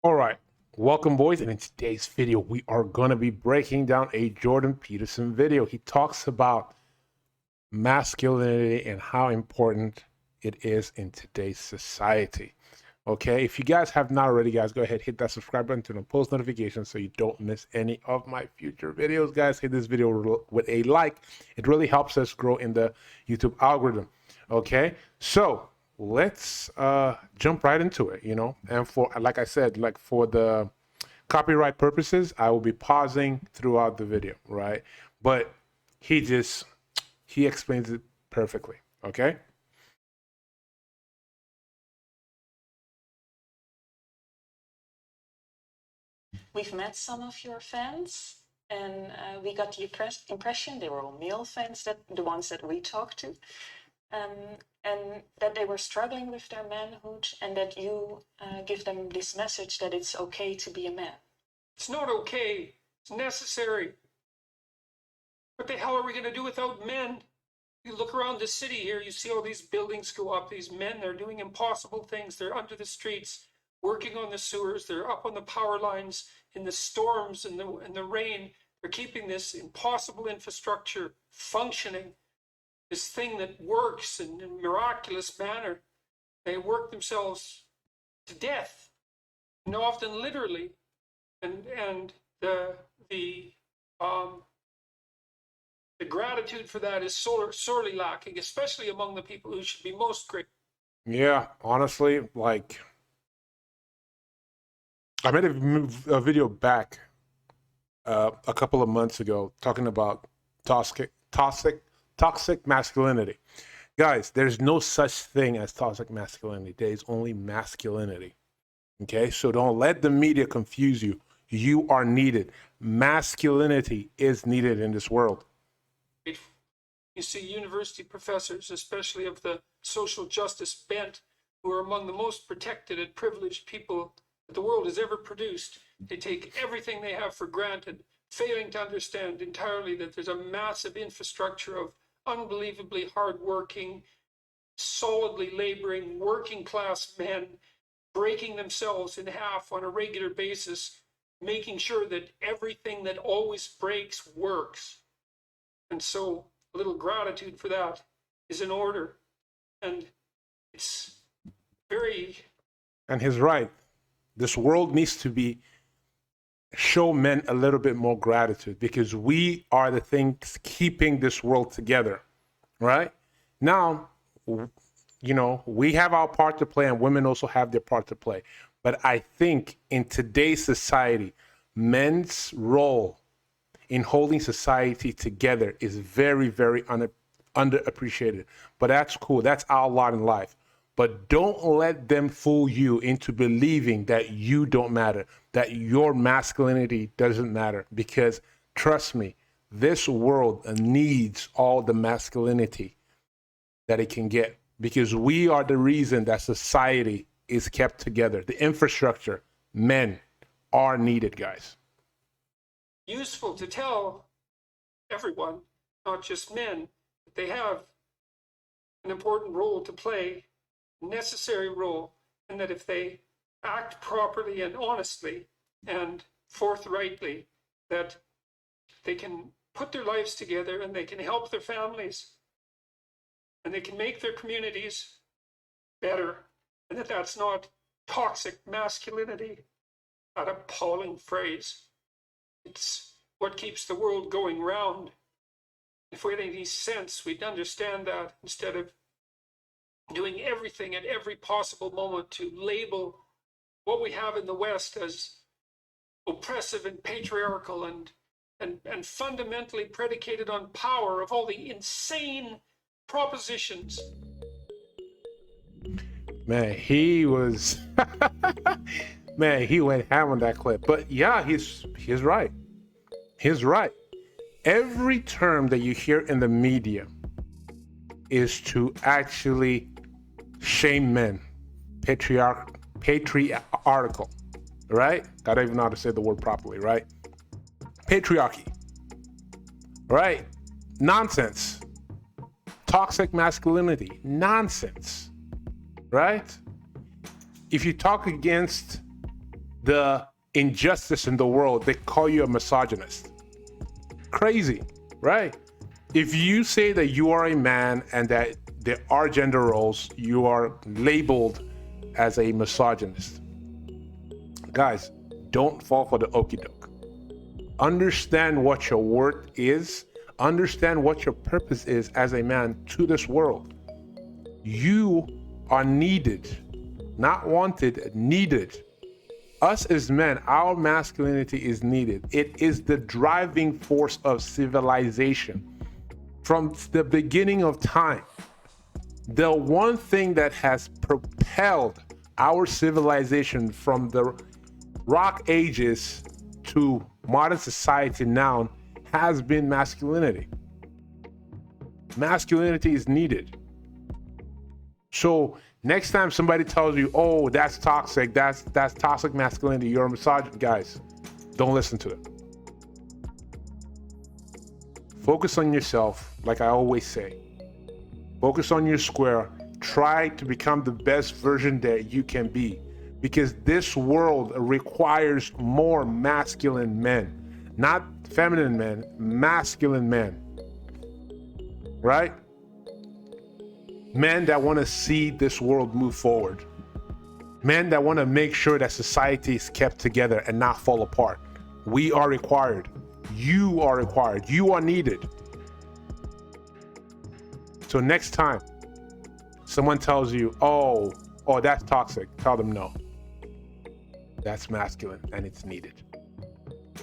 All right, welcome boys, and in today's video we are going to be breaking down a Jordan Peterson video. He talks about masculinity and how important it is in today's society. Okay, if you guys have not already, guys, go ahead, hit that subscribe button, turn on post notifications so you don't miss any of my future videos. Guys, hit this video with a like. It really helps us grow in the YouTube algorithm. Okay, so let's jump right into it, and for, like I said, like for the copyright purposes, I will be pausing throughout the video, right? But he explains it perfectly. Okay. We've met some of your fans, and we got the impression they were all male fans, that the ones that we talked to, and that they were struggling with their manhood, and that you give them this message that it's okay to be a man. It's not okay. It's necessary. What the hell are we going to do without men? You look around the city here, you see all these buildings go up. These men, they're doing impossible things. They're under the streets, working on the sewers. They're up on the power lines in the storms and the rain. They're keeping this impossible infrastructure functioning, this thing that works in a miraculous manner. They work themselves to death, and often literally. And the gratitude for that is sorely lacking, especially among the people who should be most grateful. Yeah, honestly, like I made a video back a couple of months ago talking about toxic masculinity. Guys, there's no such thing as toxic masculinity. There is only masculinity. Okay, so don't let the media confuse you. You are needed. Masculinity is needed in this world. You see university professors, especially of the social justice bent, who are among the most protected and privileged people that the world has ever produced. They take everything they have for granted, failing to understand entirely that there's a massive infrastructure of unbelievably hardworking, solidly laboring, working class men breaking themselves in half on a regular basis, making sure that everything that always breaks works. And so a little gratitude for that is in order. And it's very... And he's right. This world needs to show men a little bit more gratitude, because we are the things keeping this world together, right? Now, we have our part to play, and women also have their part to play. But I think in today's society, men's role in holding society together is very, very underappreciated. But that's cool. That's our lot in life. But don't let them fool you into believing that you don't matter, that your masculinity doesn't matter. Because trust me, this world needs all the masculinity that it can get, because we are the reason that society is kept together. The infrastructure, men are needed, guys. Useful to tell everyone, not just men, that they have an important role to play, a necessary role, and that if they act properly and honestly and forthrightly, that they can put their lives together and they can help their families and they can make their communities better, and that that's not toxic masculinity, that appalling phrase. It's what keeps the world going round. If we had any sense, we'd understand that, instead of doing everything at every possible moment to label what we have in the West as oppressive and patriarchal and fundamentally predicated on power, of all the insane propositions. Man, he was man, he went ham on that clip. But yeah, he's right. He's right. Every term that you hear in the media is to actually shame men. Patriarchal, right? I don't even know how to say the word properly, right? Patriarchy, right? Nonsense. Toxic masculinity, nonsense, right? If you talk against the injustice in the world, they call you a misogynist. Crazy, right? If you say that you are a man and that there are gender roles, you are labeled as a misogynist. Guys, don't fall for the okie doke. Understand what your worth is. Understand what your purpose is as a man to this world. You are needed, not wanted, needed. Us as men, our masculinity is needed. It is the driving force of civilization. From the beginning of time, the one thing that has propelled our civilization from the rock ages to modern society now has been masculinity. Masculinity is needed. So next time somebody tells you, oh, that's toxic, that's toxic masculinity, you're a misogynist, guys, don't listen to it. Focus on yourself, like I always say. Focus on your square. Try to become the best version that you can be, because this world requires more masculine men, not feminine men, masculine men, right? Men that want to see this world move forward. Men that want to make sure that society is kept together and not fall apart. We are required. You are required. You are needed. So next time someone tells you, oh, that's toxic, tell them no. That's masculine and it's needed.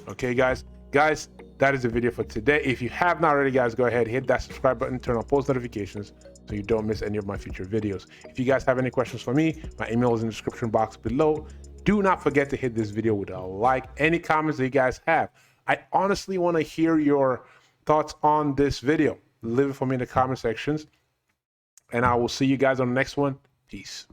Okay, guys? Guys, that is the video for today. If you have not already, guys, go ahead, hit that subscribe button, turn on post notifications so you don't miss any of my future videos. If you guys have any questions for me, my email is in the description box below. Do not forget to hit this video with a like. Any comments that you guys have. I honestly want to hear your thoughts on this video. Leave it for me in the comment sections. And I will see you guys on the next one. Peace.